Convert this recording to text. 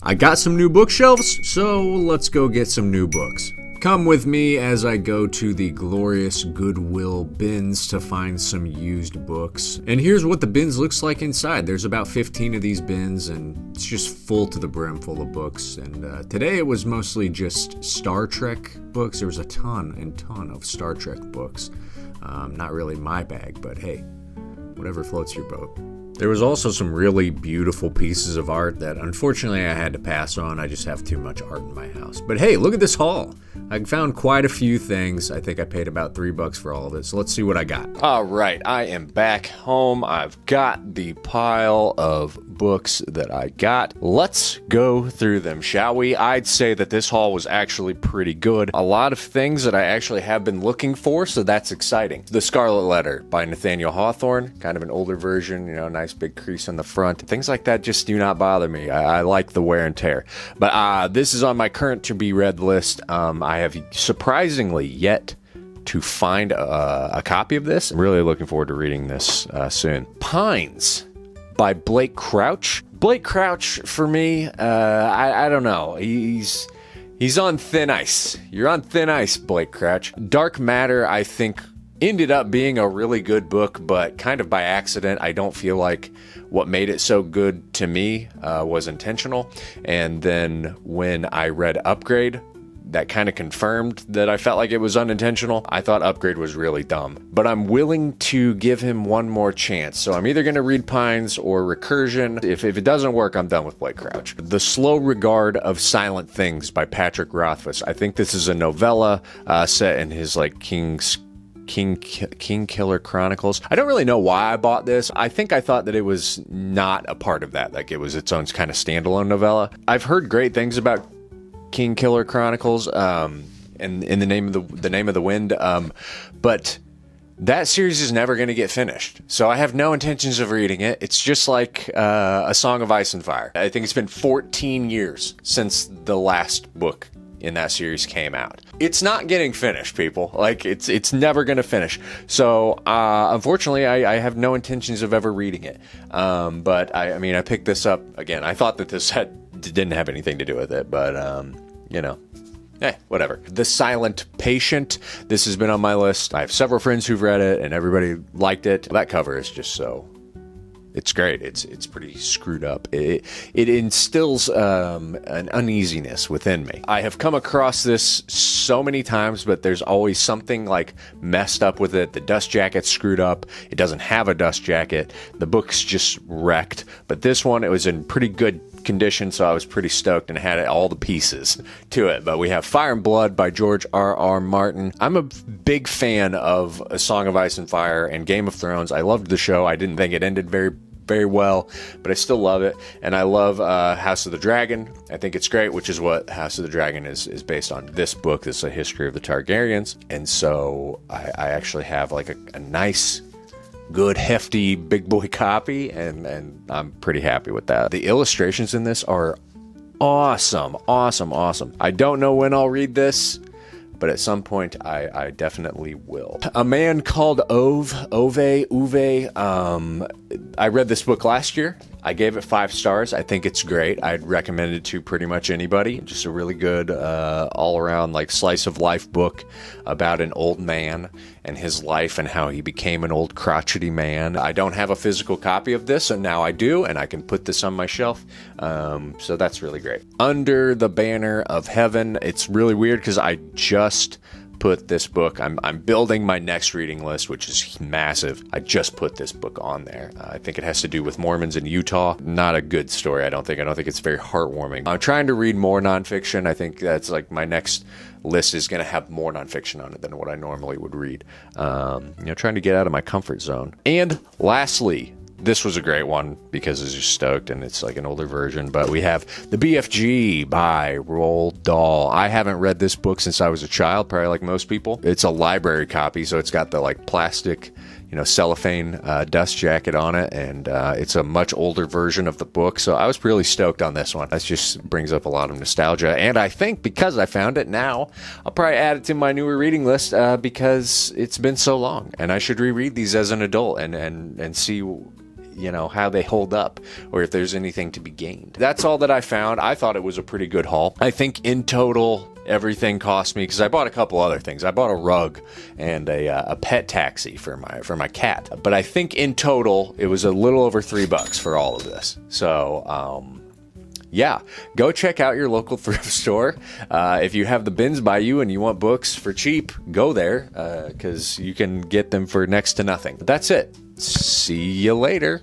I got some new bookshelves, so let's go get some new books. Come with me as I go to the glorious Goodwill bins to find some used books. And here's what the bins looks like inside. There's about 15 of these bins, and it's just full to the brim full of books. And today it was mostly just Star Trek books. There was a ton of Star Trek books. Not really my bag, but hey, whatever floats your boat. There was also some really beautiful pieces of art that unfortunately I had to pass on. I just have too much art in my house. But hey, look at this haul. I found quite a few things. I think I paid about $3 for all of it. So let's see what I got. All right, I am back home. I've got the pile of books that I got. Let's go through them, shall we? I'd say that this haul was actually pretty good. A lot of things that I actually have been looking for, so that's exciting. The Scarlet Letter by Nathaniel Hawthorne, kind of an older version, nice big crease on the front. Things like that just do not bother me. I like the wear and tear. But this is on my current to be read list. I have surprisingly yet to find a copy of this. I'm really looking forward to reading this soon. Pines by Blake Crouch. Blake Crouch, for me, I don't know. He's on thin ice. You're on thin ice, Blake Crouch. Dark Matter, I think, ended up being a really good book, but kind of by accident. I don't feel like what made it so good to me was intentional. And then when I read Upgrade, that kind of confirmed that I felt like it was unintentional. I thought Upgrade was really dumb, but I'm willing to give him one more chance. So I'm either going to read Pines or Recursion. If it doesn't work, I'm done with Blake Crouch. The Slow Regard of Silent Things by Patrick Rothfuss. I think this is a novella set in his King Killer Chronicles. I don't really know why I bought this. I think I thought that it was not a part of that. Like it was its own kind of standalone novella. I've heard great things about King Killer Chronicles, and in the Name of the Wind, but that series is never going to get finished. So I have no intentions of reading it. It's just like A Song of Ice and Fire. I think it's been 14 years since the last book in that series came out. It's not getting finished, people. It's never going to finish. So unfortunately, I have no intentions of ever reading it. But I picked this up again. I thought that this didn't have anything to do with it, but whatever. The Silent Patient. This has been on my list. I have several friends who've read it, and everybody liked it. That cover is just so... It's great. It's pretty screwed up. It instills an uneasiness within me. I have come across this so many times, but there's always something messed up with it. The dust jacket's screwed up. It doesn't have a dust jacket. The book's just wrecked. But this one, it was in pretty good condition, so I was pretty stoked and had all the pieces to it. But we have Fire and Blood by George R.R. Martin. I'm a big fan of A Song of Ice and Fire and Game of Thrones. I loved the show. I didn't think it ended very well, but I still love it. And I love House of the Dragon. I think it's great, which is what House of the Dragon is based on. This book is a history of the Targaryens. And so I actually have a nice, good, hefty, big boy copy, and I'm pretty happy with that. The illustrations in this are awesome. I don't know when I'll read this, but at some point I definitely will. A Man Called Ove. I read this book last year. I gave it 5 stars. I think it's great. I'd recommend it to pretty much anybody. Just a really good all-around slice of life book about an old man and his life and how he became an old crotchety man. I don't have a physical copy of this, and now I do, and I can put this on my shelf. So that's really great. Under the Banner of Heaven. It's really weird because I just put this book, I'm building my next reading list, which is massive. I just put this book on there. I think it has to do with Mormons in Utah. Not a good story, I don't think it's very heartwarming. I'm trying to read more nonfiction. I think that's my next list is going to have more nonfiction on it than what I normally would read. Trying to get out of my comfort zone. And lastly, this was a great one because it's just stoked and it's an older version, but we have The BFG by Roald Dahl. I haven't read this book since I was a child, probably like most people. It's a library copy, so it's got the plastic, cellophane dust jacket on it, and it's a much older version of the book, so I was really stoked on this one. That just brings up a lot of nostalgia, and I think because I found it now, I'll probably add it to my newer reading list because it's been so long, and I should reread these as an adult and see how they hold up or if there's anything to be gained. That's all that I found. I thought it was a pretty good haul. I think in total, everything cost me, because I bought a couple other things. I bought a rug and a pet taxi for my cat. But I think in total, it was a little over $3 for all of this. So, yeah, go check out your local thrift store. If you have the bins by you and you want books for cheap, go there, because you can get them for next to nothing. But that's it. See you later.